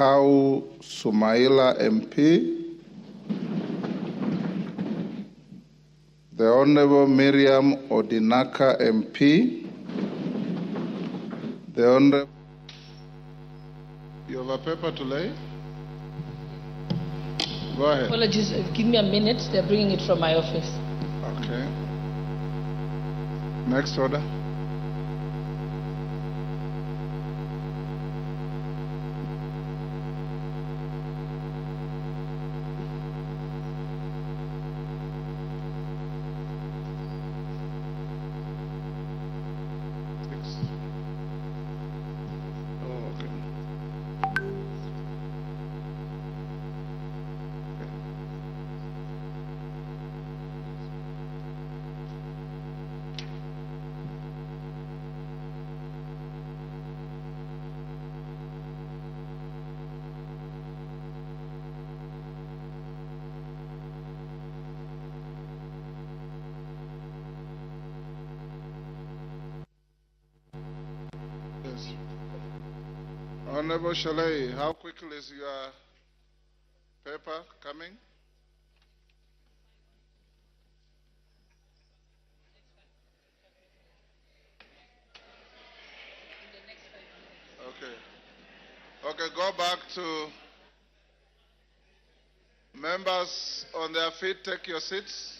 Kau Sumaila MP, the Honorable Miriam Odinaka MP, the Honorable... You have a paper to lay? Go ahead. Apologies, give me a minute. They're bringing it from my office. Okay. Next order. Honorable Shalay, how quickly is your paper coming? Okay. Okay, go back to members on their feet. Take your seats.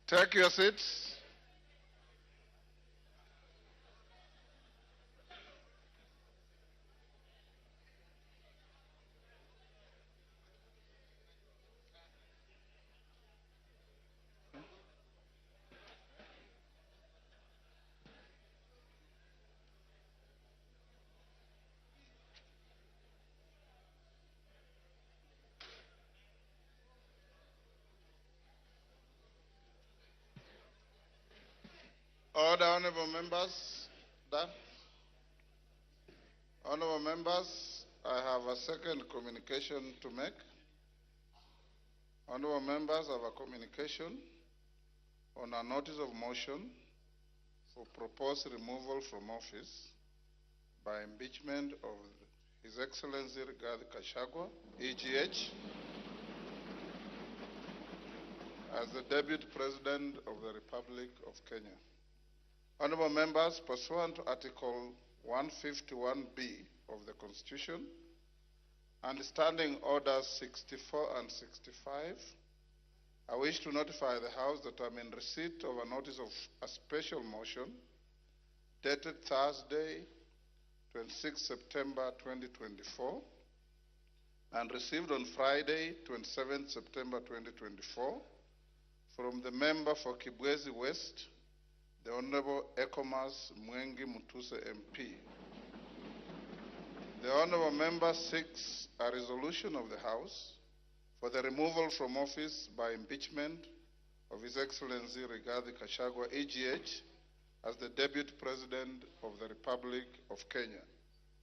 Take your seats. Order, honorable members. Done. Honorable members, I have a second communication to make. Honorable members, I have a communication on a notice of motion for proposed removal from office by impeachment of His Excellency Rigathi Gachiagua, EGH, as the Deputy President of the Republic of Kenya. Honorable members, pursuant to Article 151B of the Constitution and Standing Orders 64 and 65, I wish to notify the House that I'm in receipt of a notice of a special motion dated Thursday, 26 September 2024, and received on Friday, 27 September 2024, from the member for Kibwezi West, the Honorable Ekomas Mwengi Mutuse MP. The Honorable member seeks a resolution of the House for the removal from office by impeachment of His Excellency Rigathi Gachiagua, EGH, as the Deputy President of the Republic of Kenya.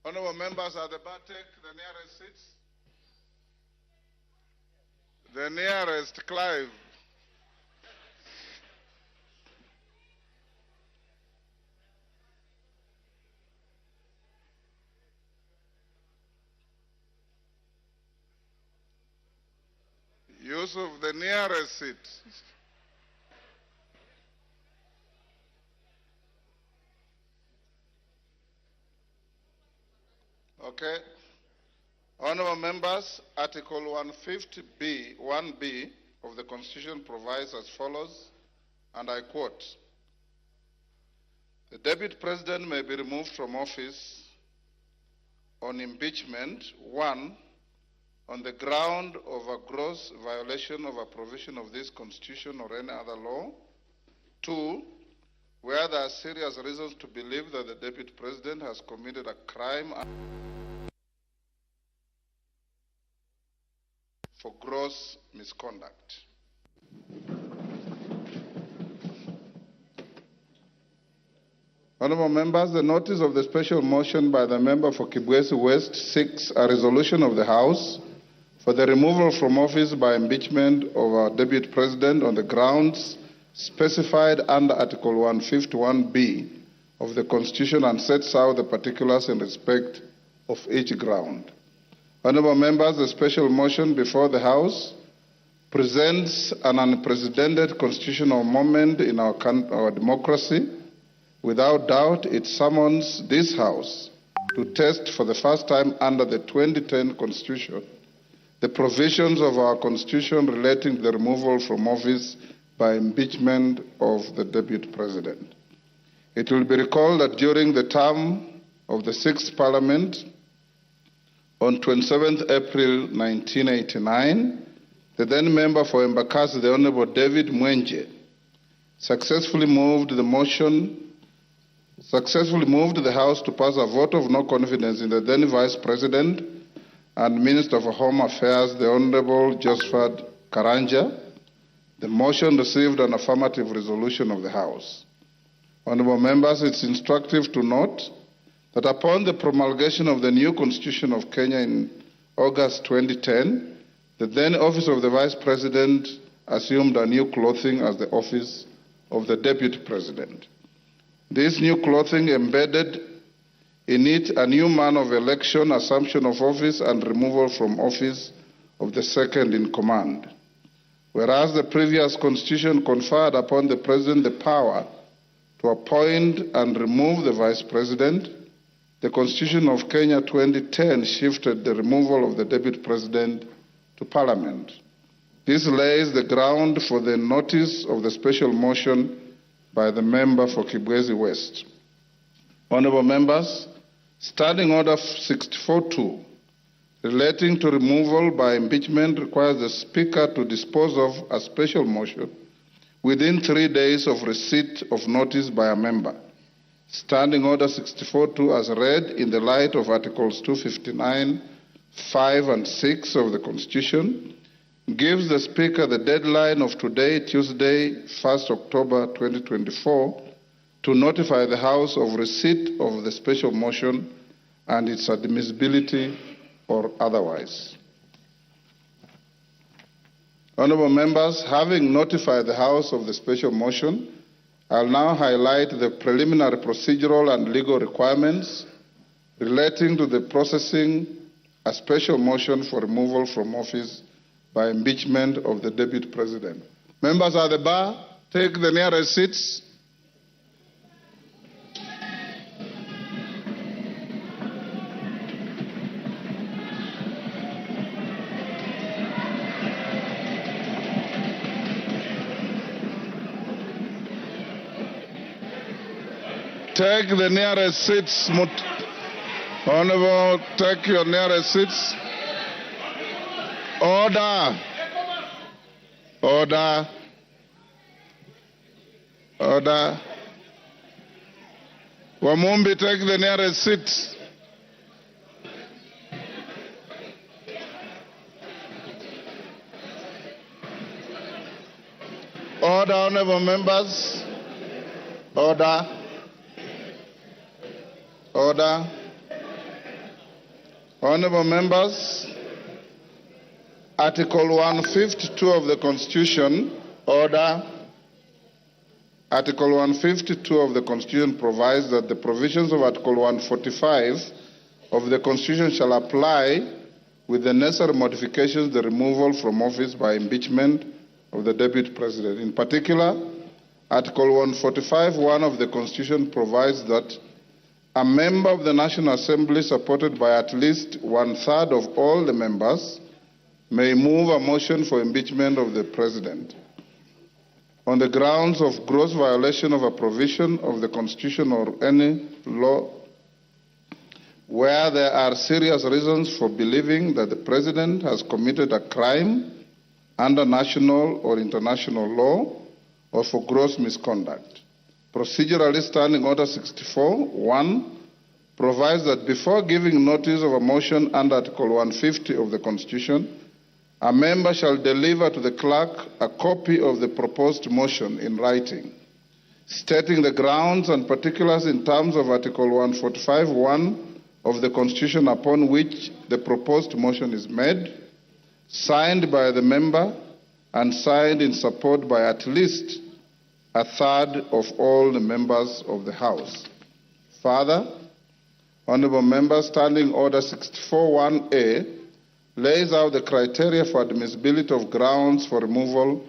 Honorable members, at the back, take the nearest seats. The nearest, Clive. Yusuf, the nearest seat. Okay. Honorable members, Article 150B, 1B of the Constitution provides as follows, and I quote, "The Deputy President may be removed from office on impeachment, 1, on the ground of a gross violation of a provision of this Constitution or any other law. 2, where there are serious reasons to believe that the Deputy President has committed a crime for gross misconduct." Honorable members, the notice of the special motion by the member for Kibwezi West seeks a resolution of the House for the removal from office by impeachment of our Deputy President on the grounds specified under Article 151B of the Constitution and sets out the particulars in respect of each ground. Honourable members, the special motion before the House presents an unprecedented constitutional moment in our democracy. Without doubt, it summons this House to test for the first time under the 2010 Constitution the provisions of our Constitution relating to the removal from office by impeachment of the Deputy President. It will be recalled that during the term of the 6th Parliament, on 27th April 1989, the then member for Embakasi, the Honourable David Mwenje, successfully moved the House to pass a vote of no confidence in the then Vice President and Minister for Home Affairs, the Honourable Josephat Karanja. The motion received an affirmative resolution of the House. Honourable members, it's instructive to note that upon the promulgation of the new Constitution of Kenya in August 2010, the then office of the Vice President assumed a new clothing as the office of the Deputy President. This new clothing embedded in it a new manner of election, assumption of office, and removal from office of the second in command. Whereas the previous Constitution conferred upon the President the power to appoint and remove the Vice President, the Constitution of Kenya 2010 shifted the removal of the Deputy President to Parliament. This lays the ground for the notice of the special motion by the member for Kibwezi West. Honourable members, Standing Order 64.2 relating to removal by impeachment requires the Speaker to dispose of a special motion within 3 days of receipt of notice by a member. Standing Order 64.2 as read in the light of Articles 259, 5 and 6 of the Constitution gives the Speaker the deadline of today, Tuesday, 1st October 2024, to notify the House of receipt of the special motion and its admissibility or otherwise. Honourable members, having notified the House of the special motion, I'll now highlight the preliminary procedural and legal requirements relating to the processing a special motion for removal from office by impeachment of the Deputy President. Members at the bar, take the nearest seats. Take the nearest seats. Honourable, take your nearest seats. Order. Order. Order. Wamumbi, take the nearest seat. Order, honourable members. Order. Order. Honourable members, Article 152 of the Constitution, order. Article 152 of the Constitution provides that the provisions of Article 145 of the Constitution shall apply with the necessary modifications the removal from office by impeachment of the Deputy President. In particular, Article 145(1) of the Constitution provides that a member of the National Assembly supported by at least 1/3 of all the members may move a motion for impeachment of the President on the grounds of gross violation of a provision of the Constitution or any law where there are serious reasons for believing that the President has committed a crime under national or international law or for gross misconduct. Procedurally, Standing Order 64(1) provides that before giving notice of a motion under Article 150 of the Constitution, a member shall deliver to the clerk a copy of the proposed motion in writing, stating the grounds and particulars in terms of Article 145(1) of the Constitution upon which the proposed motion is made, signed by the member and signed in support by at least a third of all the members of the House. Further, Honourable Members, Standing Order 64-1A lays out the criteria for admissibility of grounds for removal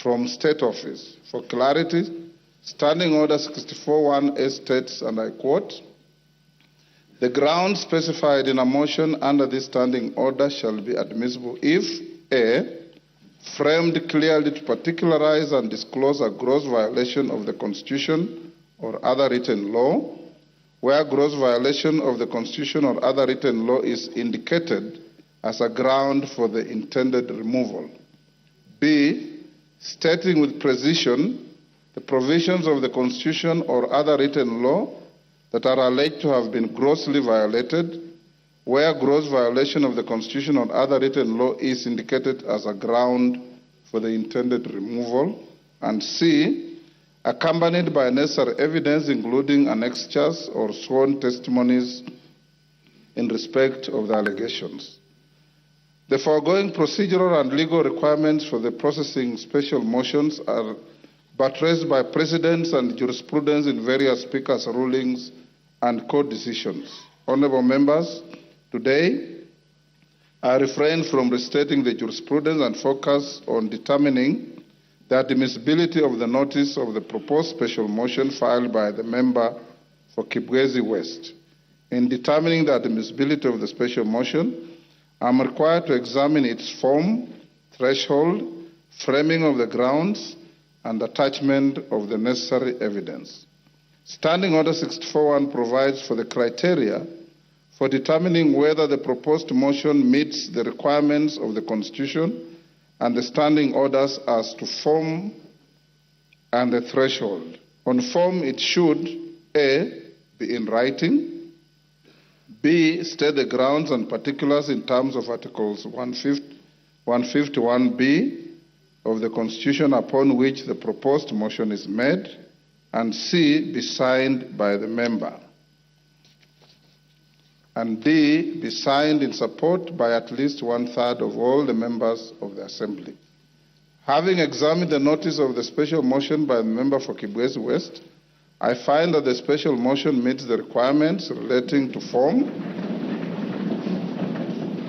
from state office. For clarity, Standing Order 64-1A states, and I quote, "The grounds specified in a motion under this standing order shall be admissible if A, framed clearly to particularize and disclose a gross violation of the Constitution or other written law, where gross violation of the Constitution or other written law is indicated as a ground for the intended removal. B, stating with precision the provisions of the Constitution or other written law that are alleged to have been grossly violated, where gross violation of the Constitution or other written law is indicated as a ground for the intended removal. And C, accompanied by necessary evidence, including annexures or sworn testimonies in respect of the allegations. The foregoing procedural and legal requirements for the processing special motions are buttressed by precedents and jurisprudence in various speakers' rulings and court decisions. Honourable Members, today I refrain from restating the jurisprudence and focus on determining the admissibility of the notice of the proposed special motion filed by the member for Kibwezi West. In determining the admissibility of the special motion, I am required to examine its form, threshold, framing of the grounds, and attachment of the necessary evidence. Standing Order 64-1 provides for the criteria for determining whether the proposed motion meets the requirements of the Constitution and the standing orders as to form and the threshold. On form, it should A, be in writing, B, state the grounds and particulars in terms of Articles 151B of the Constitution upon which the proposed motion is made, and C, be signed by the member, and D, be signed in support by at least one-third of all the members of the Assembly. Having examined the notice of the special motion by the member for Kibwezi West, I find that the special motion meets the requirements relating to form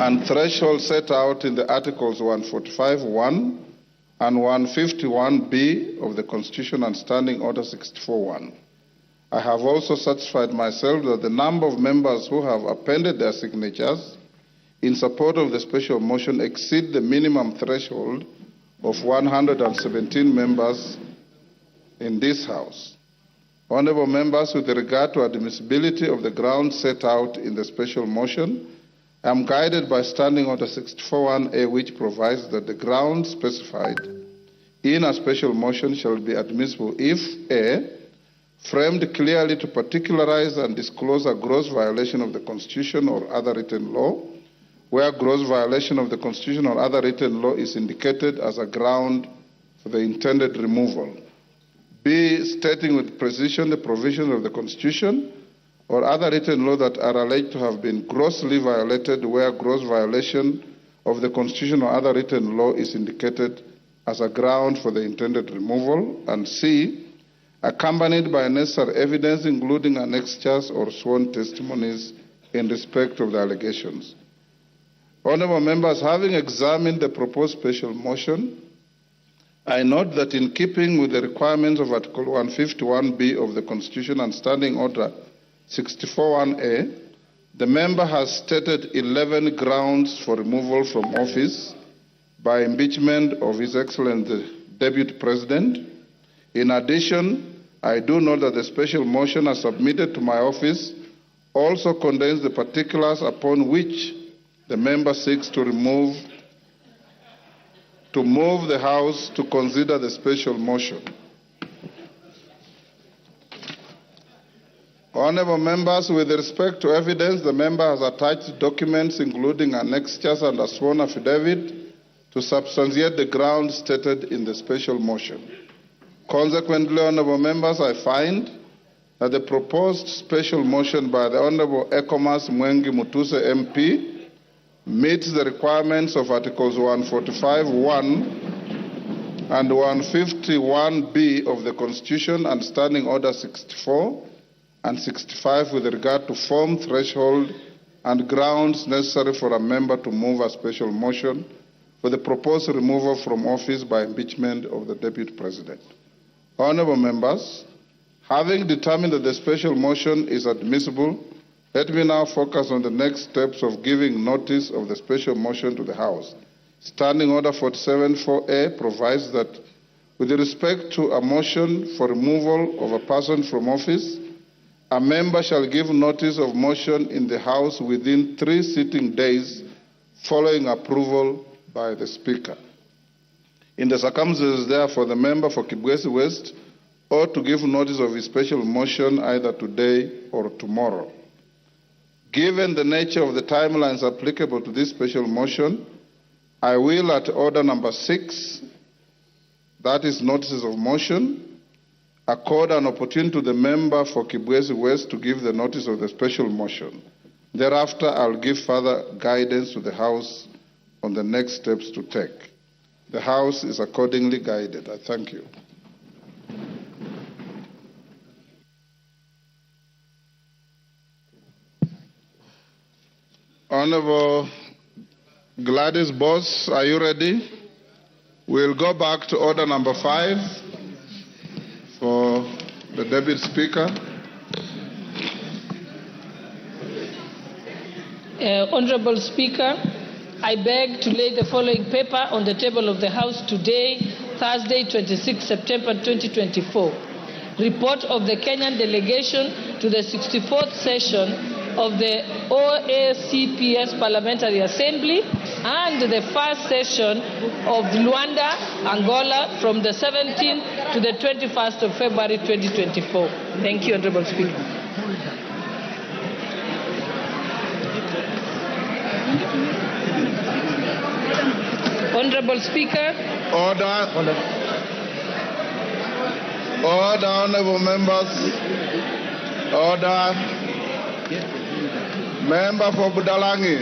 and threshold set out in the Articles 145(1) and 151B of the Constitution and Standing Order 64-1. I have also satisfied myself that the number of members who have appended their signatures in support of the special motion exceed the minimum threshold of 117 members in this House. Honourable Members, with regard to admissibility of the grounds set out in the special motion, I am guided by Standing Order 64-1A, which provides that the grounds specified in a special motion shall be admissible if A, framed clearly to particularize and disclose a gross violation of the Constitution or other written law, where gross violation of the Constitution or other written law is indicated as a ground for the intended removal. B, stating with precision the provisions of the Constitution or other written law that are alleged to have been grossly violated, where gross violation of the Constitution or other written law is indicated as a ground for the intended removal. And C, accompanied by necessary evidence, including annexures or sworn testimonies in respect of the allegations. Honourable Members, having examined the proposed special motion, I note that in keeping with the requirements of Article 151B of the Constitution and Standing Order 64-1A, the member has stated 11 grounds for removal from office by impeachment of His Excellency the Deputy President. In addition, I do note that the special motion as submitted to my office also contains the particulars upon which the member seeks to move the House to consider the special motion. Honourable Members, with respect to evidence, the member has attached documents including annexures and a sworn affidavit to substantiate the grounds stated in the special motion. Consequently, Honourable Members, I find that the proposed special motion by the Honourable Ekomas Mwengi Mutuse MP meets the requirements of Articles 145(1) and 151B of the Constitution and Standing Order 64 and 65 with regard to form, threshold, and grounds necessary for a member to move a special motion for the proposed removal from office by impeachment of the Deputy President. Honorable members, having determined that the special motion is admissible, let me now focus on the next steps of giving notice of the special motion to the House. Standing Order 47-4A provides that with respect to a motion for removal of a person from office, a member shall give notice of motion in the House within 3 sitting days following approval by the Speaker. In the circumstances, therefore, the member for Kibwezi West ought to give notice of his special motion either today or tomorrow. Given the nature of the timelines applicable to this special motion, I will, at order number 6, that is notices of motion, accord an opportunity to the member for Kibwezi West to give the notice of the special motion. Thereafter, I'll give further guidance to the House on the next steps to take. The House is accordingly guided. I thank you. Honorable Gladys Boss, are you ready? We'll go back to order number 5 for the Deputy Speaker. Honorable Speaker, I beg to lay the following paper on the table of the House today, Thursday, 26 September 2024. Report of the Kenyan delegation to the 64th session of the OACPS Parliamentary Assembly and the first session of Luanda, Angola from the 17th to the 21st of February 2024. Thank you, Honorable Speaker. Honorable Speaker. Order. Order, honorable members. Order. Member for Budalangi.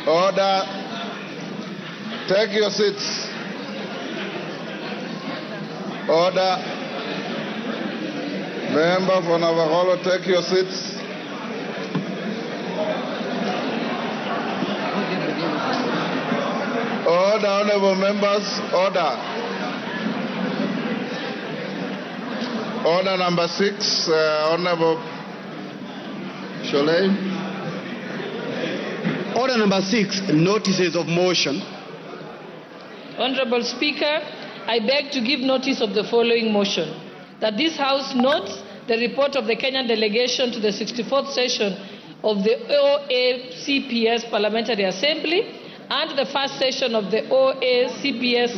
Order. Take your seats. Order. Member for Navajo, take your seats. Order, honorable members. Order. Order number 6, Honorable Sholay. Order number 6, notices of motion. Honorable Speaker, I beg to give notice of the following motion. That this House notes the report of the Kenyan delegation to the 64th session of the OACPS Parliamentary Assembly and the first session of the OACPS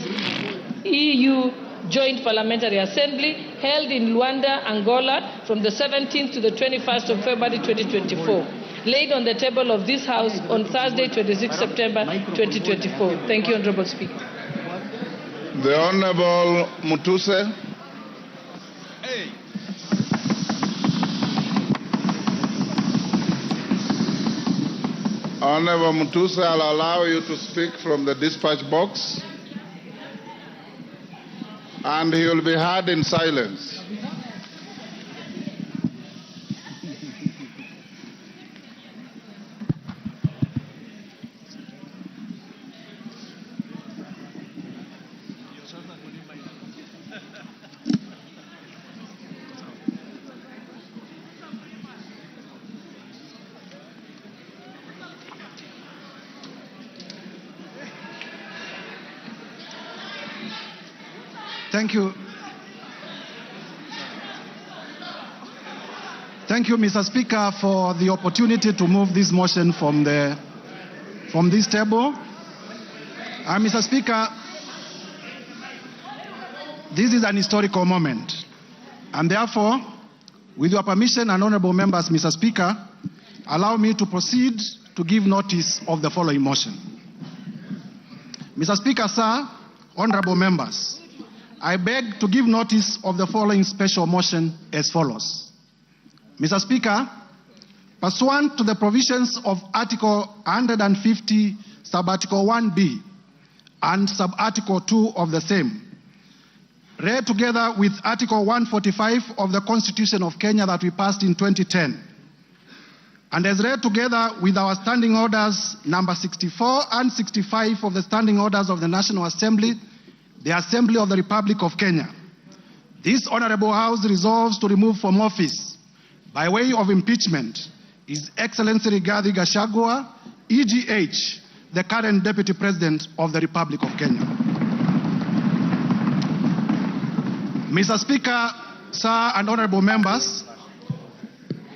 EU Joint Parliamentary Assembly held in Luanda, Angola from the 17th to the 21st of February 2024, laid on the table of this House on Thursday, 26 September 2024. Thank you, Honorable Speaker. The Honorable Mutuse. Hey. Honorable Mutuse, I'll allow you to speak from the dispatch box, and he will be heard in silence. Thank you. Thank you, Mr. Speaker, for the opportunity to move this motion from this table. Mr. Speaker, this is an historical moment, and therefore, with your permission and honorable members, Mr. Speaker, allow me to proceed to give notice of the following motion. Mr. Speaker, sir, honorable members, I beg to give notice of the following special motion as follows. Mr. Speaker, pursuant to the provisions of Article 150, Sub-Article 1B, and sub-article 2 of the same, read together with Article 145 of the Constitution of Kenya that we passed in 2010, and as read together with our standing orders number 64 and 65 of the standing orders of the National Assembly, the Assembly of the Republic of Kenya. This Honorable House resolves to remove from office, by way of impeachment, His Excellency Rigathi Gachiagua, EGH, the current Deputy President of the Republic of Kenya. Mr. Speaker, sir, and honorable members,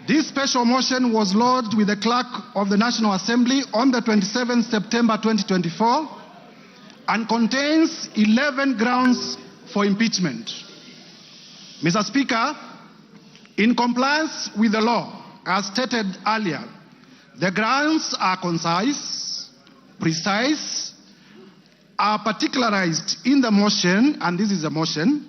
this special motion was lodged with the Clerk of the National Assembly on the 27th September 2024 and contains 11 grounds for impeachment. Mr. Speaker, in compliance with the law, as stated earlier, the grounds are concise, precise, are particularized in the motion, and this is a motion,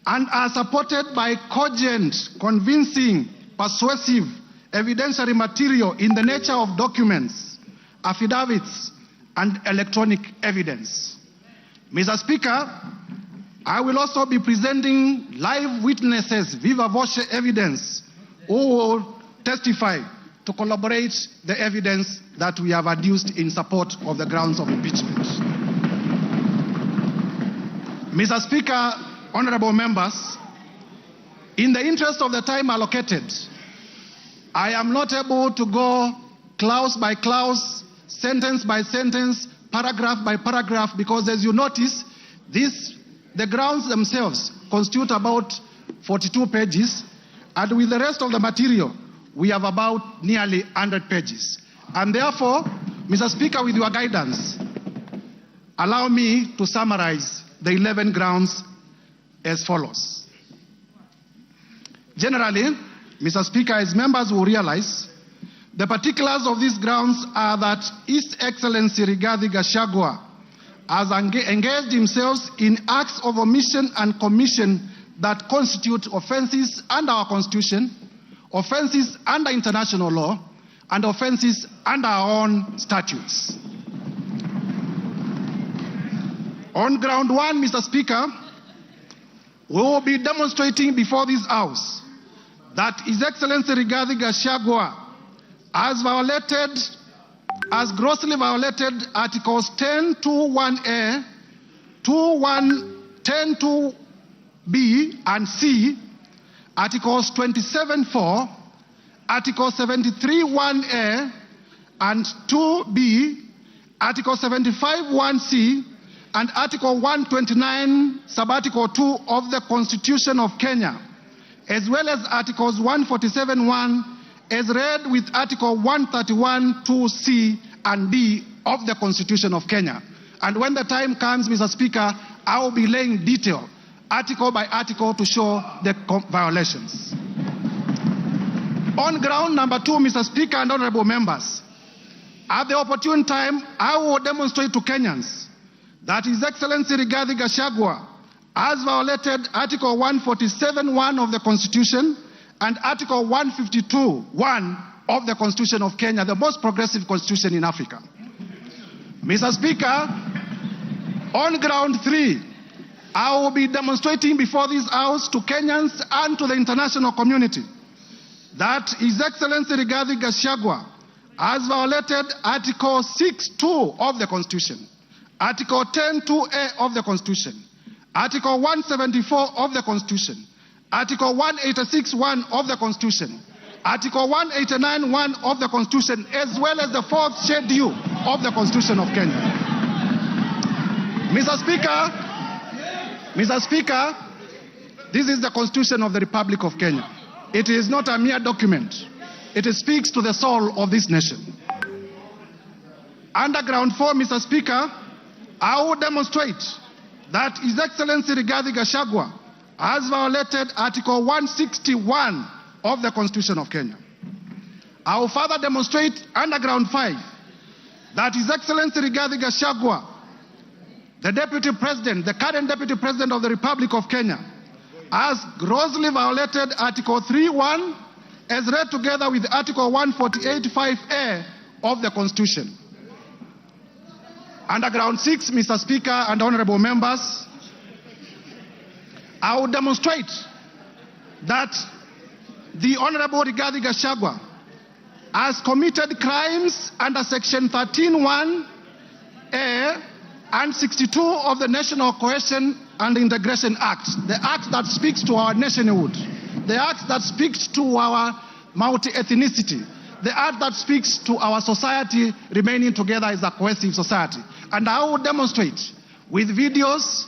and are supported by cogent, convincing, persuasive, evidentiary material in the nature of documents, affidavits, and electronic evidence. Mr. Speaker, I will also be presenting live witnesses, viva voce evidence, who will testify to corroborate the evidence that we have adduced in support of the grounds of impeachment. Mr. Speaker, honorable members, in the interest of the time allocated, I am not able to go clause by clause, sentence by sentence, paragraph by paragraph, because as you notice, the grounds themselves constitute about 42 pages, and with the rest of the material, we have about nearly 100 pages. And therefore, Mr. Speaker, with your guidance, allow me to summarize the 11 grounds as follows. Generally, Mr. Speaker, as members will realize, the particulars of these grounds are that His Excellency Rigathi Gachiagua has engaged himself in acts of omission and commission that constitute offenses under our Constitution, offenses under international law, and offenses under our own statutes. On ground one, Mr. Speaker, we will be demonstrating before this House that His Excellency Rigathi Gachiagua has grossly violated Articles 10(2)(1)(a), 10(2)(b) and (c), Articles 27(4), Article 73(1)(a) and 2(b), Article 75(1)(c), and Article 129, Sub-Article 2 of the Constitution of Kenya, as well as Articles 147(1), as read with Article 131(2)(c) and (d) of the Constitution of Kenya. And when the time comes, Mr. Speaker, I will be laying detail, article by article, to show the violations. On ground number 2, Mr. Speaker and honorable members, at the opportune time, I will demonstrate to Kenyans that His Excellency Rigathi Gachiagua has violated Article 147(1) of the Constitution and Article 152(1) of the Constitution of Kenya, the most progressive constitution in Africa. Mr. Speaker, on ground 3, I will be demonstrating before this House to Kenyans and to the international community that His Excellency Rigathi Gachiagua has violated Article 6(2) of the Constitution, Article 10(2)(a) of the Constitution, Article 174 of the Constitution, Article 186(1) of the Constitution, Article 189(1) of the Constitution, as well as the 4th schedule of the Constitution of Kenya. Mr. Speaker, this is the Constitution of the Republic of Kenya. It is not a mere document. It speaks to the soul of this nation. Under ground 4, Mr. Speaker, I will demonstrate that His Excellency Rigathi Gachiagua has violated Article 161 of the Constitution of Kenya. I will further demonstrate under ground 5 that His Excellency Rigathi Gachiagua, the Deputy President, the current Deputy President of the Republic of Kenya, has grossly violated Article 3(1) as read together with Article 148(5)(a) of the Constitution. Underground 6, Mr. Speaker and honorable members, I will demonstrate that the Honorable Rigathi Gachiagua has committed crimes under Section 13(1)(a) and 62 of the National Cohesion and Integration Act, the act that speaks to our nationhood, the act that speaks to our multi-ethnicity, the act that speaks to our society remaining together as a cohesive society. And I will demonstrate with videos,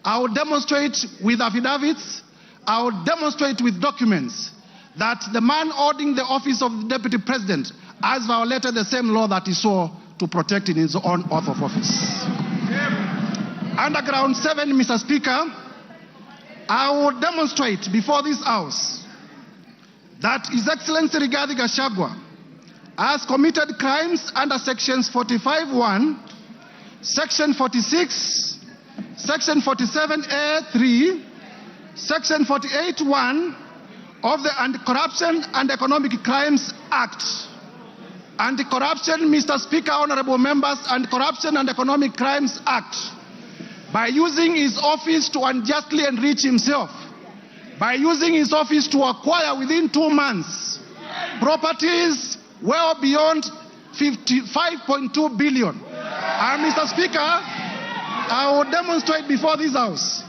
I will demonstrate with affidavits, I will demonstrate with documents that the man holding the office of the Deputy President has violated the same law that he swore to protect in his own oath of office. Underground 7, Mr. Speaker, I will demonstrate before this House that His Excellency Rigathi Gachiagua has committed crimes under Sections 45(1), Section 46, Section 47(a)(3), Section 48(1) of the Anti-Corruption and Economic Crimes Act. Anti-Corruption, Mr. Speaker, honorable members, Anti-Corruption and Economic Crimes Act, by using his office to unjustly enrich himself, by using his office to acquire within 2 months properties well beyond 55.2 billion. And Mr. Speaker, I will demonstrate before this House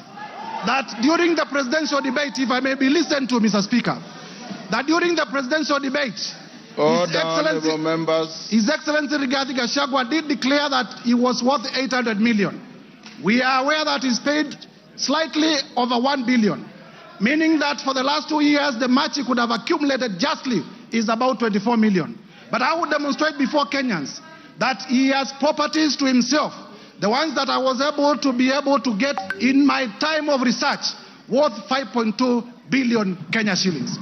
that during the presidential debate, if I may be listened to, Mr. Speaker, that during the presidential debate, His Excellency Rigathi Gachiagua did declare that he was worth 800 million. We are aware that he's paid slightly over 1 billion, meaning that for the last 2 years, the match he could have accumulated justly is about 24 million. But I will demonstrate before Kenyans that he has properties to himself, the ones that I was able to get in my time of research, worth 5.2 billion Kenya shillings.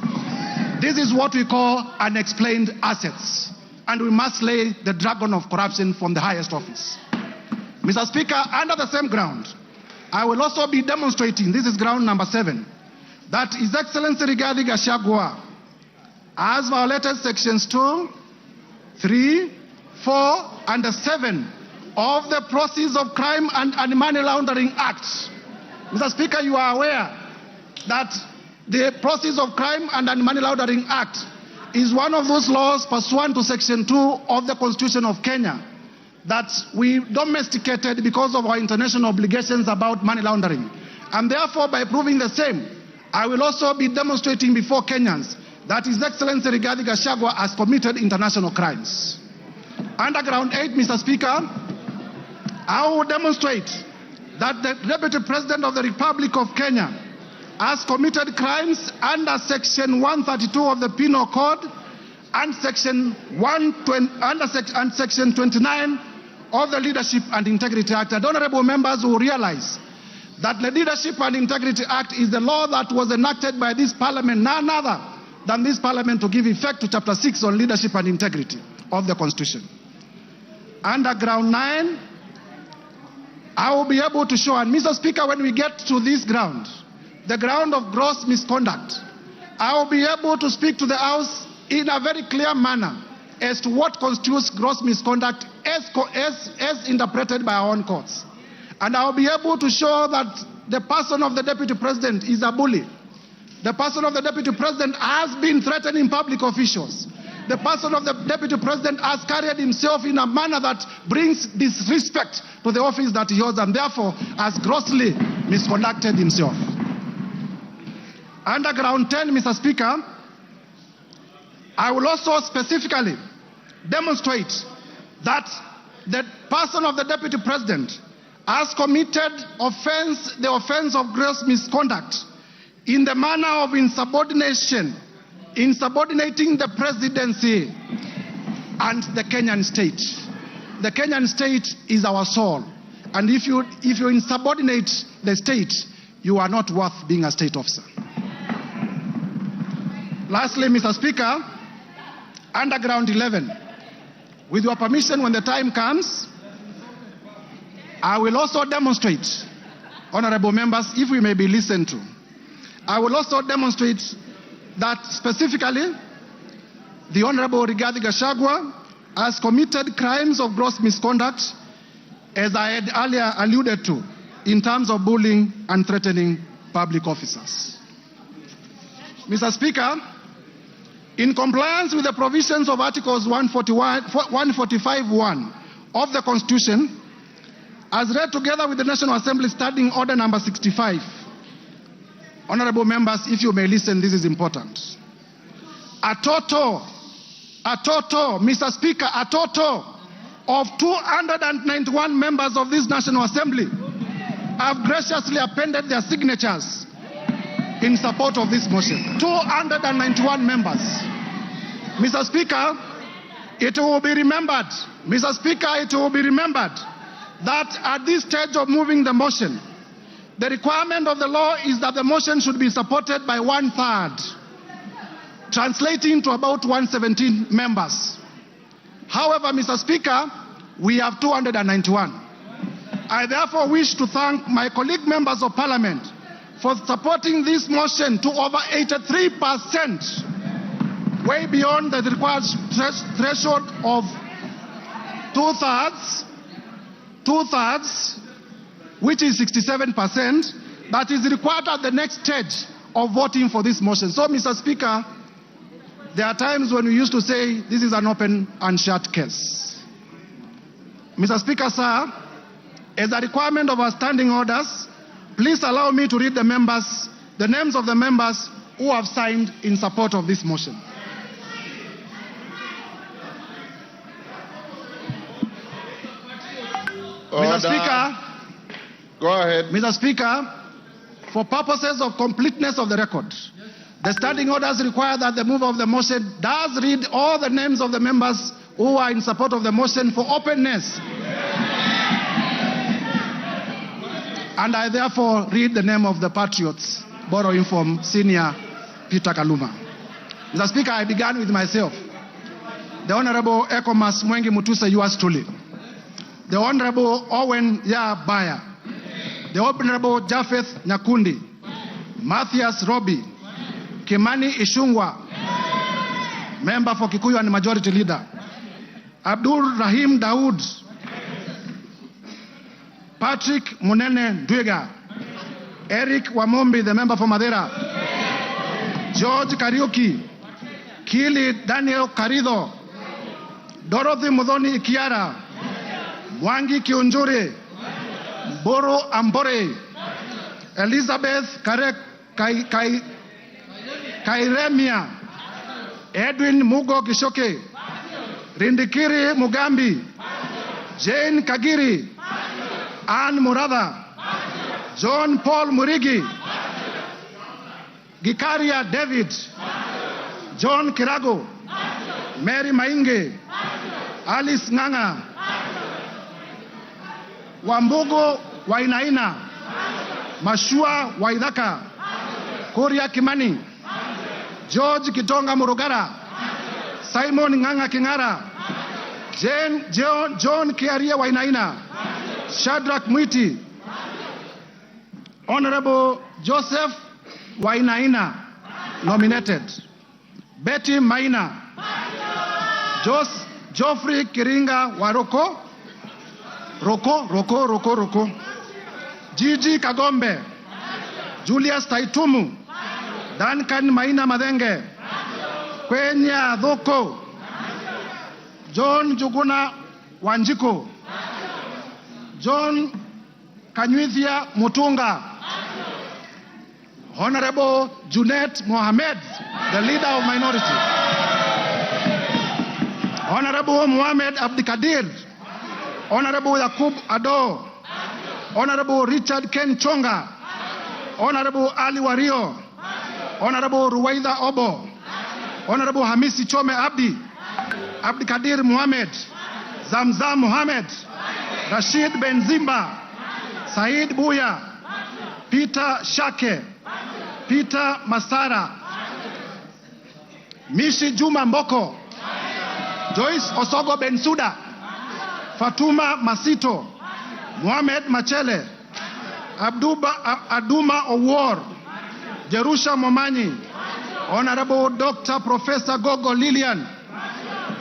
This is what we call unexplained assets, and we must slay the dragon of corruption from the highest office. Mr. Speaker, under the same ground, I will also be demonstrating, this is ground number 7, that His Excellency Rigathi Gachiagua has violated Sections 2, 3, 4, and 7 of the Proceeds of Crime and Money Laundering Act. Mr. Speaker, you are aware that the Proceeds of Crime and Money Laundering Act is one of those laws pursuant to Section 2 of the Constitution of Kenya that we domesticated because of our international obligations about money laundering. And therefore, by proving the same, I will also be demonstrating before Kenyans that His Excellency Rigathi Gachiagua has committed international crimes. Underground 8, Mr. Speaker, I will demonstrate that the Deputy President of the Republic of Kenya has committed crimes under Section 132 of the Penal Code and Section 29 of the Leadership and Integrity Act. And honorable members will realize that the Leadership and Integrity Act is the law that was enacted by this Parliament, none other than this Parliament, to give effect to Chapter 6 on leadership and integrity of the Constitution. Under ground 9, I will be able to show, and Mr. Speaker, when we get to this ground, the ground of gross misconduct, I will be able to speak to the House in a very clear manner as to what constitutes gross misconduct as interpreted by our own courts. And I will be able to show that the person of the Deputy President is a bully. The person of the Deputy President has been threatening public officials. The person of the Deputy President has carried himself in a manner that brings disrespect to the office that he holds, and therefore has grossly misconducted himself. Under ground 10, Mr. Speaker, I will also specifically demonstrate that the person of the Deputy President has committed the offense of gross misconduct in the manner of insubordination, insubordinating the presidency and the Kenyan state. The Kenyan state is our soul, and if you insubordinate the state, you are not worth being a state officer. Lastly, Mr. Speaker, under ground 11, with your permission, when the time comes, I will also demonstrate, honorable members, if we may be listened to, I will also demonstrate that specifically the Honorable Rigathi Gachiagua has committed crimes of gross misconduct as I had earlier alluded to, in terms of bullying and threatening public officers. Mr. Speaker, in compliance with the provisions of Articles 145(1) of the Constitution, as read together with the National Assembly Standing Order number 65, honorable members, if you may listen, this is important. A total, Mr. Speaker, a total of 291 members of this National Assembly have graciously appended their signatures in support of this motion. 291 members. Mr. Speaker, it will be remembered, Mr. Speaker, it will be remembered that at this stage of moving the motion, the requirement of the law is that the motion should be supported by 1/3, translating to about 117 members. However, Mr. Speaker, we have 291. I therefore wish to thank my colleague members of Parliament for supporting this motion to over 83%, way beyond the required threshold of 2/3, which is 67%, that is required at the next stage of voting for this motion. So, Mr. Speaker, there are times when we used to say this is an open and shut case. Mr. Speaker, sir, as a requirement of our standing orders, please allow me to read the names of the members who have signed in support of this motion. Order. Mr. Speaker, go ahead. Mr. Speaker, for purposes of completeness of the record, the standing orders require that the mover of the motion does read all the names of the members who are in support of the motion for openness. And I therefore read the name of the patriots, borrowing from Senior Peter Kaluma. Mr. Speaker, I began with myself. The Honorable Ekomas Mwengi Mutuse, yours truly. The Honorable Owen Baya. The Honorable Japheth Nyakundi. Matthias Robi. Kimani Ishungwa. Member for Kikuyu and Majority Leader. Abdul Rahim Daoud. Patrick Munene Dwega. Eric Wamombi, the member for Madera. George Kariuki. Kili Daniel Karido. Dorothy Mudhoni Ikiara. Mwangi Kiunjuri. Boro Ambore. Elizabeth Kairemia. Edwin Mugo Gishoke. Rindikiri Mugambi. Jane Kagiri. Ann Murada. John Paul Murigi. Gikaria David. John Kirago. Mary Mainge. Alice Nganga. Wambugo Wainaina. Mashua Waidaka. Kuria Kimani. George Kitonga Murugara. Simon Nganga Kingara. John Kiaria Wainaina. Shadrach Mwiti. Honorable Joseph Wainaina, nominated. Betty Maina. Geoffrey Kiringa Waroko. Roko. Gigi Kagombe. Julius Taitumu. Duncan Maina Madenge. Kwenya Dhoko. John Juguna Wanjiko. John Kanyuithia Mutunga. Honorable Junet Mohamed, the leader of minority. Honorable Mohamed Abdikadir. Honorable Yakub Ado. Honorable Richard Ken Chonga. Honorable Ali Wario. Honorable Ruwaida Obo. Honorable Hamisi Chome Abdi. Abdikadir Mohamed. Zamzam Mohamed. Rashid Benzimba. Said Buya. Peter Shake. Peter Masara. Mishi Juma Mboko. Joyce Osogo Bensuda. Fatuma Masito. Mohamed Machele. Aduma Owor. Jerusha Momanyi. Honorable Dr. Professor Gogo Lilian.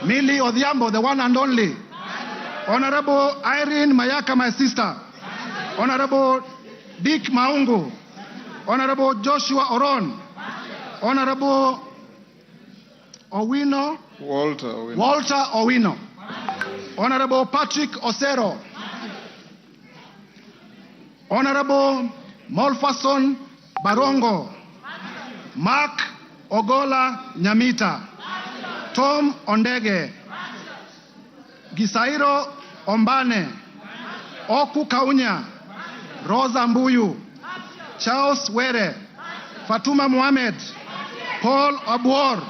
Millie Odhiambo, the one and only. Honorable Irene Mayaka, my sister. Honorable Dick Maungu. Honorable Joshua Oron. Honorable Owino. Walter Owino. Honorable Patrick Osero. Honorable Molfason Barongo. Mark Ogola Nyamita. Tom Ondege. Gisairo Ombane. Oku Kaunya. Rosa Mbuyu. Charles Were. Fatuma Mohamed. Paul Abuor.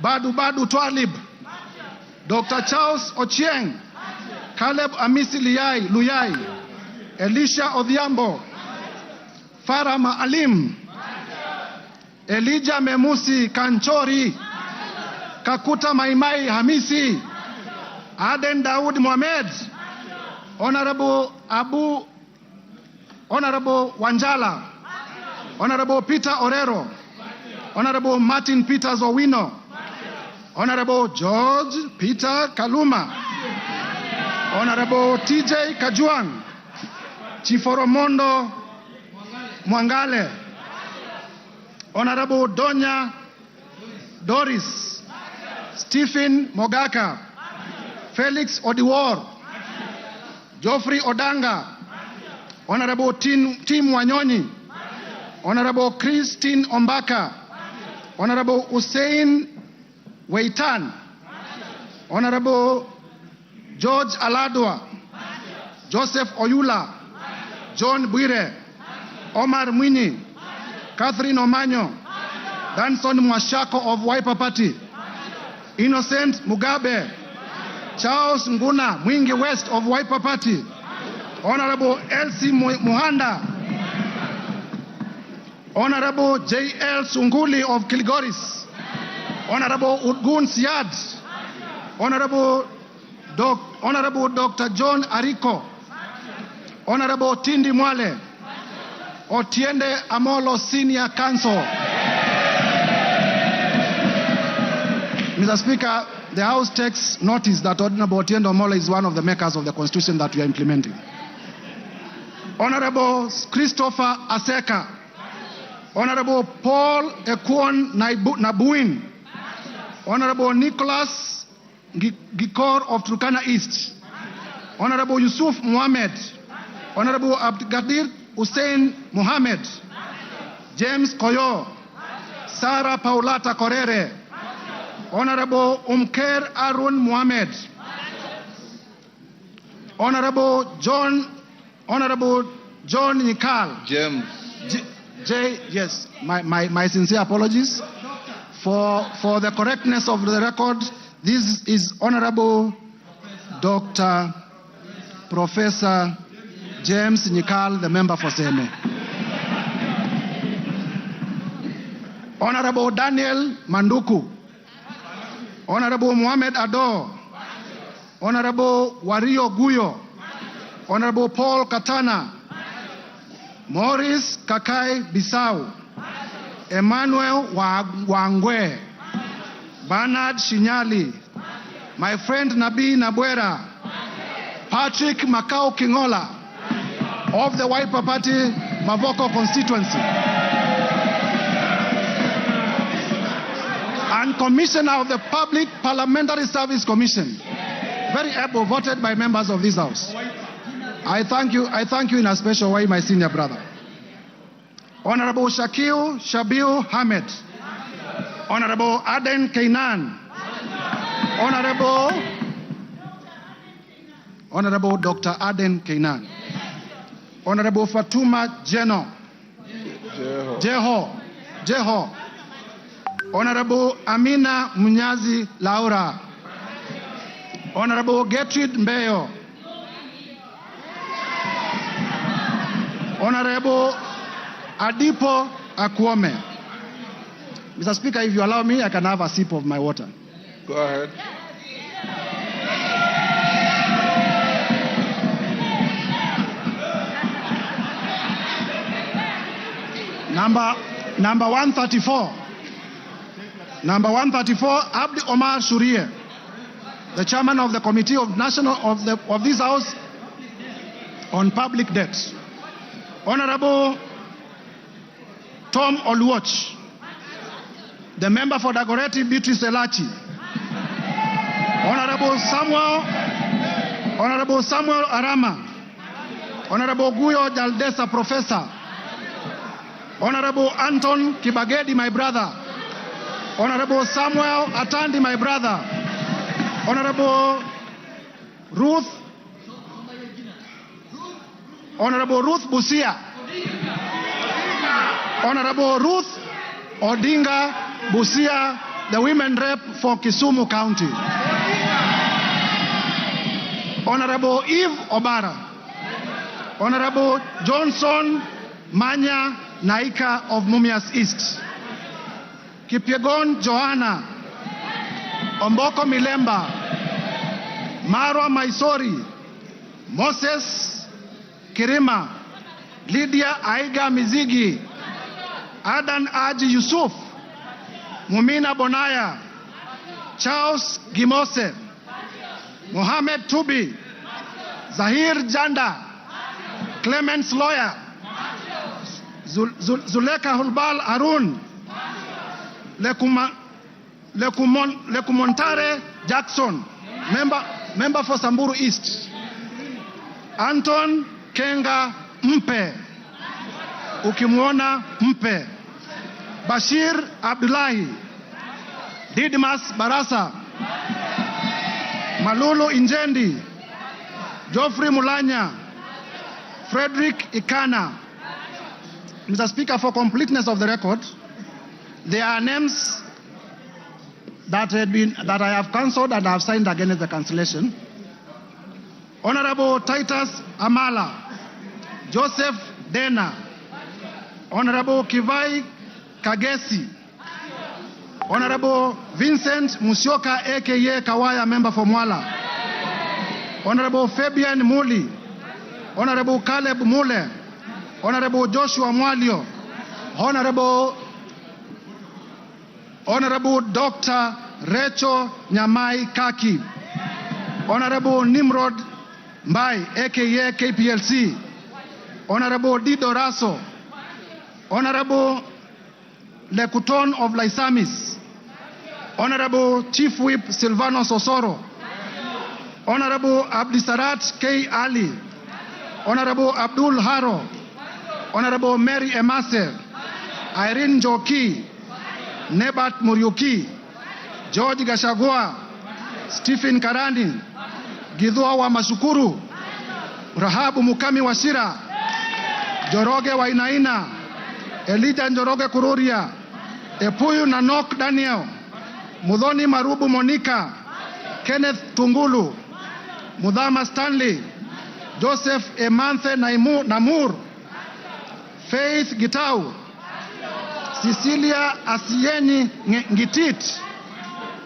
Badu Twalib. Dr. Charles Ochieng. Caleb Amisi Luyai. Elisha Odhiambo. Farah Maalim. Elijah Memusi Kanchori. Kakuta Maimai Hamisi. Aden Daud Mohamed. Honorable Wanjala. Honorable Peter Orero. Honorable Martin Peters Owino. Honorable George Peter Kaluma. Honorable TJ Kajuang. Chiforomondo Mwangale. Honorable Donya Doris. Stephen Mogaka. Felix Odiwar. Geoffrey Odanga. Honorable Tim Wanyonyi. Honorable Christine Ombaka. Honorable Hussein Weitan. Honorable George Aladwa. Joseph Oyula. John Bwire. Omar Mwini. Catherine Omanyo. Danson Mwashako of Wiper Party. Innocent Mugabe. Charles Nguna Mwingi West of Wiper Party. Honorable Elsie Muhanda. Honorable J.L. Sunguli of Kilgoris. Honorable Udgun Siad. Honorable Dr. John Ariko. Honorable Tindi Mwale. Otiende Amolo Senior Counsel. Mr. Speaker, the House takes notice that Honorable Otiende Amolo is one of the makers of the Constitution that we are implementing. Honorable Christopher Aseka. Honorable Paul Ekwon Nabuin. Honorable Nicholas Gikor of Turkana East. Honorable Yusuf Mohammed. Honorable Abdgadir Hussein Mohammed. James Koyo. Sarah Paulata Korere. Honorable Umker Arun Mohammed. Honorable John Nikal. James. Yes, my sincere apologies. For the correctness of the record, this is Honorable Dr. Professor James Nikal, the member for Seme. Honorable Daniel Manduku. Honorable Mohamed Ado. Honorable Wario Guyo. Honorable Paul Katana. Maurice Kakai Bissau. Emmanuel Wangwe. Bernard Shinyali. My friend Nabi Nabwera. Patrick Makau Kingola of the Wiper Party Mavoko constituency. And Commissioner of the Public Parliamentary Service Commission. Very able, voted by members of this House. I thank you in a special way, my senior brother. Honorable Shakil Shabil Hamed. Honorable Aden Kainan. Honorable Dr. Aden Kainan. Honorable Fatuma Jeno. Jeho. Honorable Amina Munyazi Laura. Honorable Gertrude Mbeyo. Honorable Adipo Akwome. Mr. Speaker, if you allow me, I can have a sip of my water. Go ahead. Number 134. Number 134, Abdi Omar Shurie. the chairman of the Committee of this House on Public Debt, Honorable Tom Oluoch, the member for Dagoretti Beatrice Elachi, Honorable Samuel Arama, Honorable Guyo Jaldesa Professor, Honorable Anton Kibagedi, my brother, Honorable Samuel Atandi, my brother, Honorable Ruth Busia, Honorable Ruth Odinga Busia, the women rep for Kisumu County, Honorable Eve Obara, Honorable Johnson Manya Naika of Mumias East, Kipyegon Joanna, Omboko Milemba, Marwa Maisori, Moses Kirima, Lydia Aiga Mizigi, Adan Aji Yusuf, Mumina Bonaya, Charles Gimose, Mohamed Tubi, Zahir Janda, Clemens Lawyer, Zuleka Hulbal Arun, Lekumontare Jackson, member for Samburu East, Anton Kenga Mpe, ukimwona Mpe, Bashir Abdullahi, Didmas Barasa, Malulu Injendi, Geoffrey Mulanya, Frederick Ikana. Mr. Speaker, for completeness of the record, there are names that I have cancelled and I have signed against the cancellation. Honorable Titus Amala, Joseph Dena, Honorable Kivai Kagesi, Honorable Vincent Musyoka aka Kawaya, member for Mwala, Honorable Fabian Muli, Honorable Caleb Mule, Honorable Joshua Mwalio, Honorable Dr. Rachel Nyamai Kaki, Honorable Nimrod Mbai aka KPLC, Honorable Dido Raso, Honorable Lekuton of Laisamis, Honorable Chief Whip Silvano Sosoro, Honorable Abdisarat K. Ali, Honorable Abdul Haro, Honorable Mary Emase, Irene Joki, Nebat Muriuki, George Gachiagua, Stephen Karani, Gidhua wa Mashukuru, Rahabu Mukami Washira, Joroge Wainaina, Elijah Njoroge Kururia, Epuyu Nanok Daniel, Mudhoni Marubu Monica, Kenneth Tungulu, Mudhama Stanley, Joseph Emanthe Namur, Faith Gitau, Cecilia Asieni Ngitit,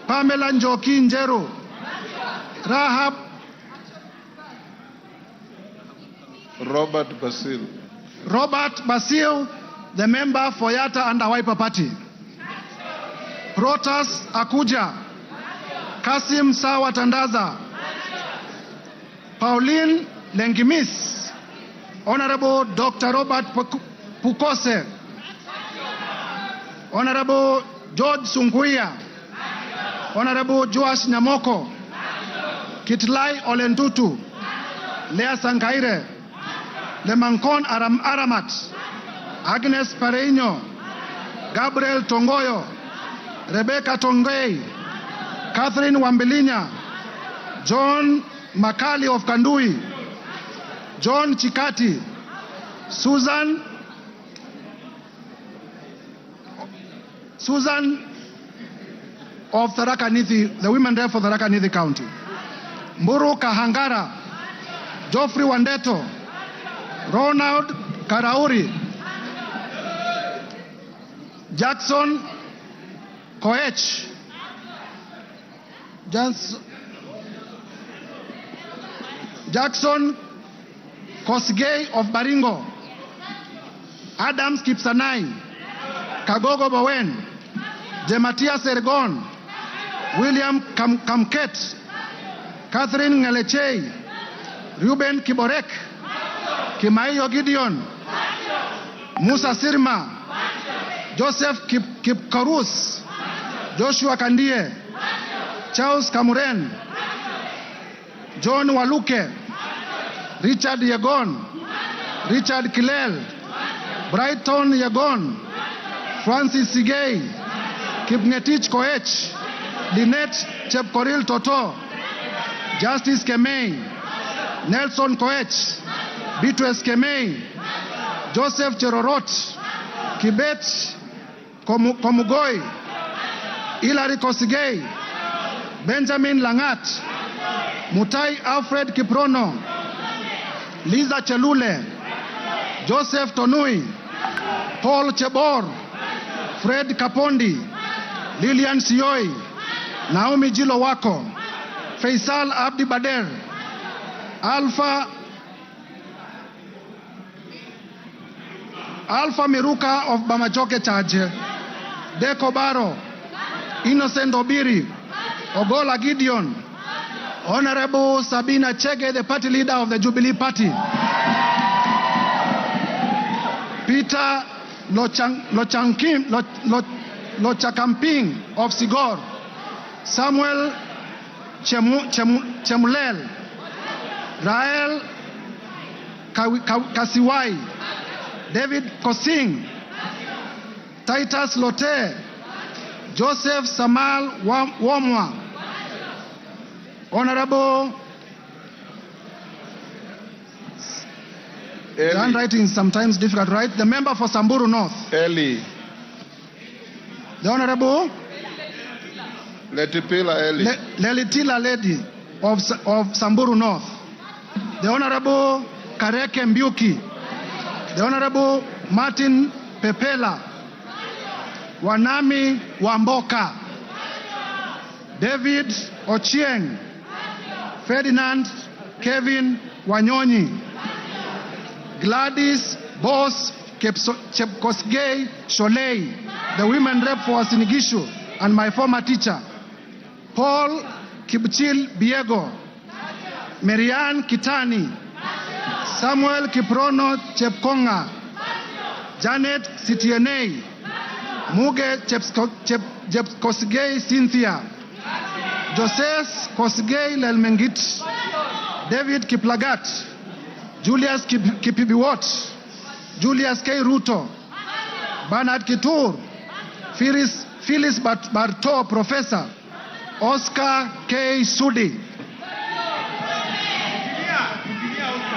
Pamela Njoki Njeru, Rahab Robert Basil, the member for Yata and Wiper Party, Protas Akuja, Kasim Sawa Tandaza, Pauline Lengimis, Honorable Dr. Robert Pukose, Honorable George Sunguia, Honorable Joash Nyamoko, Kitlai Olentutu, Lea Sankaire, Lemankon Aramat, Agnes Pareño, Gabriel Tongoyo, Rebecca Tongei, Catherine Wambilinya, John Makali of Kandui, John Chikati, Susan of Tharaka Nithi, the women rep for Tharaka Nithi County, Mburu Kahangara, Geoffrey Wandeto, Ronald Karauri, Jackson Koech, Jackson Kosgei of Baringo, Adams Kipsanai, Kagogo Bowen, Jematia Sergon, William Kamket, Catherine Ngelechei, Ruben Kiborek, Kimani Gideon, Musa Sirma, Joseph Kipkarus, Joshua Kandie, Charles Kamuren, John Waluke, Richard Yagon, Richard Kilel, Brighton Yagon, Francis Sigei, Kipngetich Koech, Lynette Chepkoril Toto, Justice Kemei, Nelson Koech, Beatrice Kemei, Joseph Cherorot, Kibet Komugoi, Hilary Kosigei, Benjamin Langat, Mutai Alfred Kiprono, Liza Chelule, Joseph Tonui, Paul Chebor, Fred Kapondi, Lilian Sioi, Naomi Jilowako, Faisal Abdi Bader, Alpha Miruka of Bamachoke Chache, Deko Baro, Innocent Obiri, Ogola Gideon, Honorable Sabina Chege, the party leader of the Jubilee Party, Peter Lochakamping of Sigor, Samuel Chemulel, Rael Kasiwai, David Kosing, Titus Lote, Joseph Samal Womwa, Honorable, the handwriting is sometimes difficult, right? The member for Samburu North. Eli. The Honorable Letipila Eli. Lelitila Lady of Samburu North. The Honorable Kareke Mbiuki. The Honorable Martin Pepela. Wanami Wamboka. David Ochieng. Ferdinand Kevin Wanyonyi. Gladys Boss Chepkosgei Sholei, the women rep for Sinigishu and my former teacher. Paul Kibchil Biego, Marianne Kitani, Samuel Kiprono Chepkonga, Janet Sitienei, Muge Chepkosgei Cynthia, Joses Kosgei Lelmengit, David Kiplagat, Julius Kipibiwot, Julius K. Ruto, Bernard Kitur, Phyllis Barto, Professor, Oscar K. Sudi,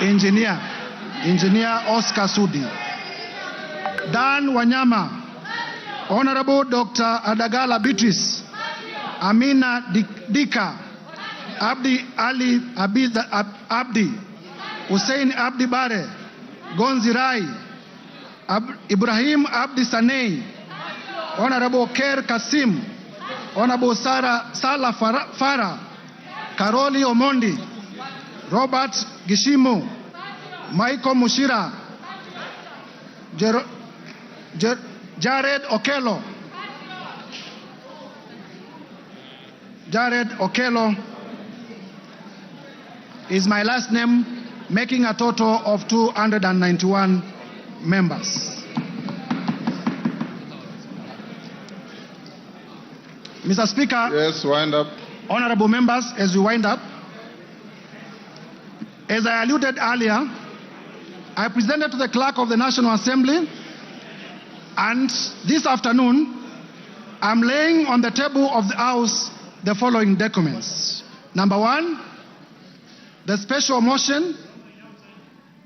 Engineer Oscar Sudi, Dan Wanyama, Honorable Dr. Adagala Beatrice, Amina Dika, Abdi Ali Abdi, Hussein Abdi Bare, Gonzi Rai, Ibrahim Abdi Sanei, Honorable Ker Kasim, Honorable Salah Farah, Karoli Omondi, Robert Gishimu, Michael Mushira, Jared Okello is my last name, making a total of 291 members. Mr. Speaker. Yes, wind up. Honorable members, as we wind up, as I alluded earlier, I presented to the Clerk of the National Assembly, and this afternoon, I'm laying on the table of the House the following documents. Number one, the special motion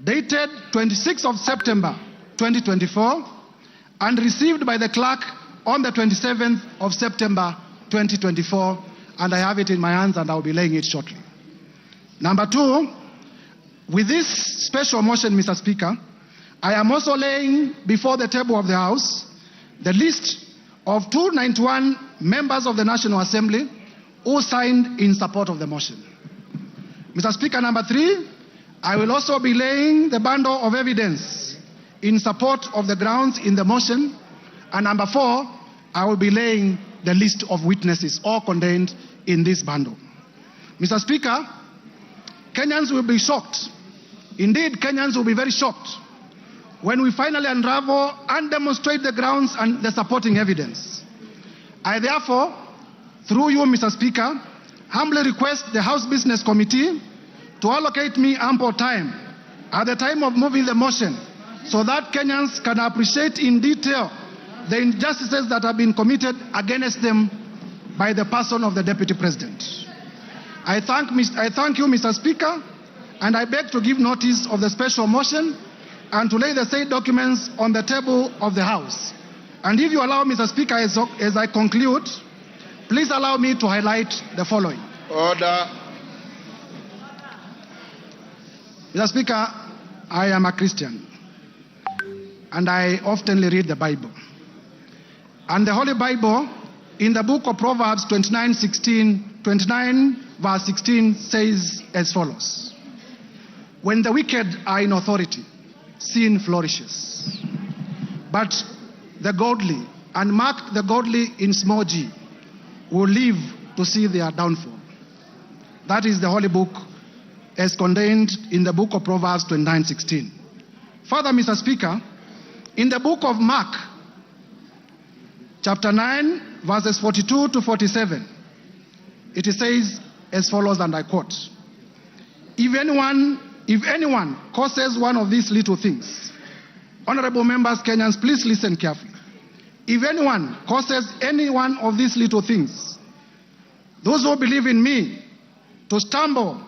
dated 26th of September 2024 and received by the clerk on the 27th of September 2024, and I have it in my hands and I'll be laying it shortly. Number two, with this special motion, Mr. Speaker, I am also laying before the table of the House the list of 291 members of the National Assembly who signed in support of the motion. Mr. Speaker, number three, I will also be laying the bundle of evidence in support of the grounds in the motion. And number four, I will be laying the list of witnesses all contained in this bundle. Mr. Speaker, Kenyans will be shocked. Indeed, Kenyans will be very shocked when we finally unravel and demonstrate the grounds and the supporting evidence. I therefore, through you, Mr. Speaker, humbly request the House Business Committee to allocate me ample time at the time of moving the motion so that Kenyans can appreciate in detail the injustices that have been committed against them by the person of the Deputy President. I thank you, Mr. Speaker, and I beg to give notice of the special motion and to lay the said documents on the table of the House. And if you allow, Mr. Speaker, as I conclude, please allow me to highlight the following. Order. Mr. Speaker, I am a Christian, and I often read the Bible. And the Holy Bible, in the book of Proverbs 29 verse 16 says as follows: when the wicked are in authority, sin flourishes. But the godly, and mark the godly in small g, will live to see their downfall. That is the Holy Book as contained in the book of Proverbs 29:16. Further, Mr. Speaker, in the book of Mark, chapter 9, verses 42 to 47, it says as follows, and I quote: If anyone causes one of these little things, honorable members, Kenyans, please listen carefully. If anyone causes any one of these little things, those who believe in me, to stumble,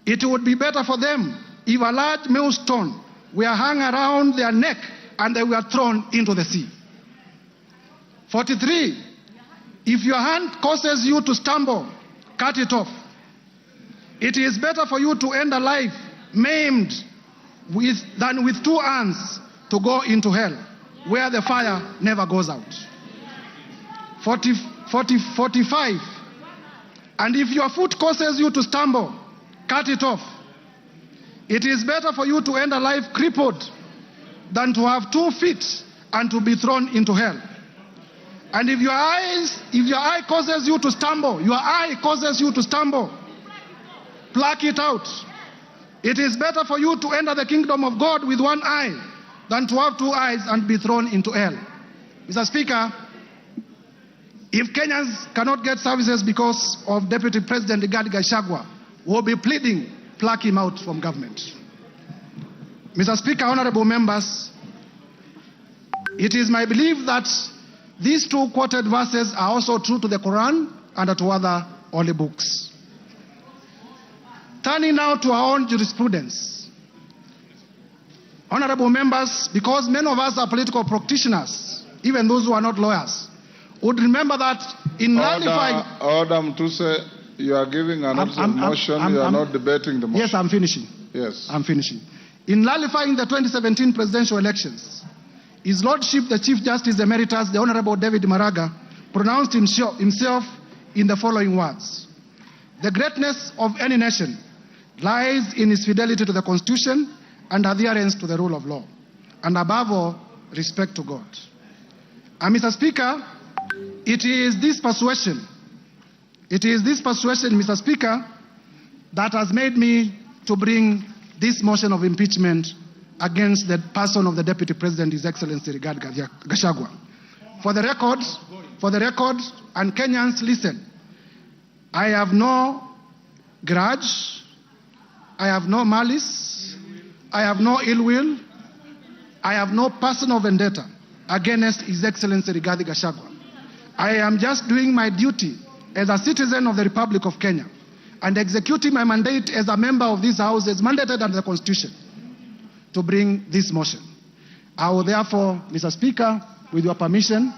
it would be better for them if a large millstone were hung around their neck and they were thrown into the sea. 43, if your hand causes you to stumble, cut it off. It is better for you to end a life maimed than with two hands to go into hell, where the fire never goes out. 45, and if your foot causes you to stumble, cut it off. It is better for you to end a life crippled than to have 2 feet and to be thrown into hell. And if your eye causes you to stumble, pluck it out. It is better for you to enter the kingdom of God with 1 eye than to have 2 eyes and be thrown into hell. Mr. Speaker, if Kenyans cannot get services because of Deputy President Rigathi Gachiagua, we'll be pleading, pluck him out from government. Mr. Speaker, honorable members, it is my belief that these 2 quoted verses are also true to the Quran and to other holy books. Turning now to our own jurisprudence. Honorable members, because many of us are political practitioners, even those who are not lawyers, would remember that in nullifying... Order, Mtuse, you are giving an motion, you are not debating the motion. Yes, I'm finishing. Yes. I'm finishing. In nullifying the 2017 presidential elections, His Lordship, the Chief Justice Emeritus, the Honorable David Maraga, pronounced himself in the following words: the greatness of any nation lies in its fidelity to the Constitution and adherence to the rule of law, and above all, respect to God. And Mr. Speaker, it is this persuasion, Mr. Speaker, that has made me to bring this motion of impeachment against the person of the Deputy President, His Excellency Rigathi Gachiagua. For the record, and Kenyans, listen, I have no grudge, I have no malice, I have no ill will, I have no personal vendetta against His Excellency Rigathi Gachiagua. I am just doing my duty as a citizen of the Republic of Kenya and executing my mandate as a member of this House as mandated under the Constitution to bring this motion. I will therefore, Mr. Speaker, with your permission,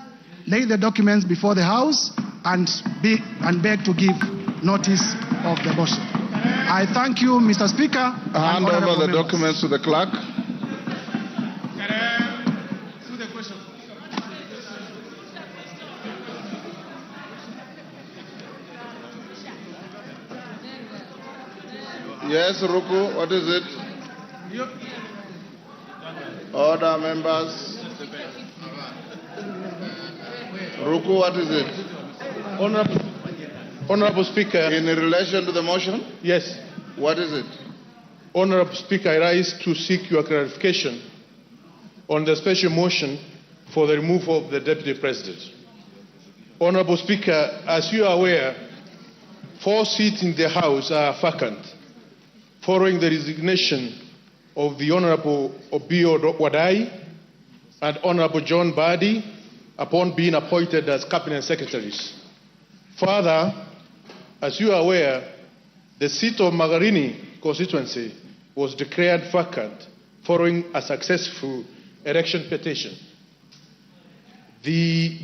lay the documents before the House and beg to give notice of the motion. I thank you, Mr. Speaker. Hand over the documents to the clerk. Yes, Ruku, what is it? Order, members. Ruku, what is it? Honorable Speaker. In relation to the motion? Yes. What is it? Honorable Speaker, I rise to seek your clarification on the special motion for the removal of the Deputy President. Honorable Speaker, as you are aware, 4 seats in the House are vacant following the resignation of the Honorable Obio Wadai and Honorable John Badi upon being appointed as Cabinet Secretaries. Further, as you are aware, the seat of Magarini constituency was declared vacant following a successful election petition. The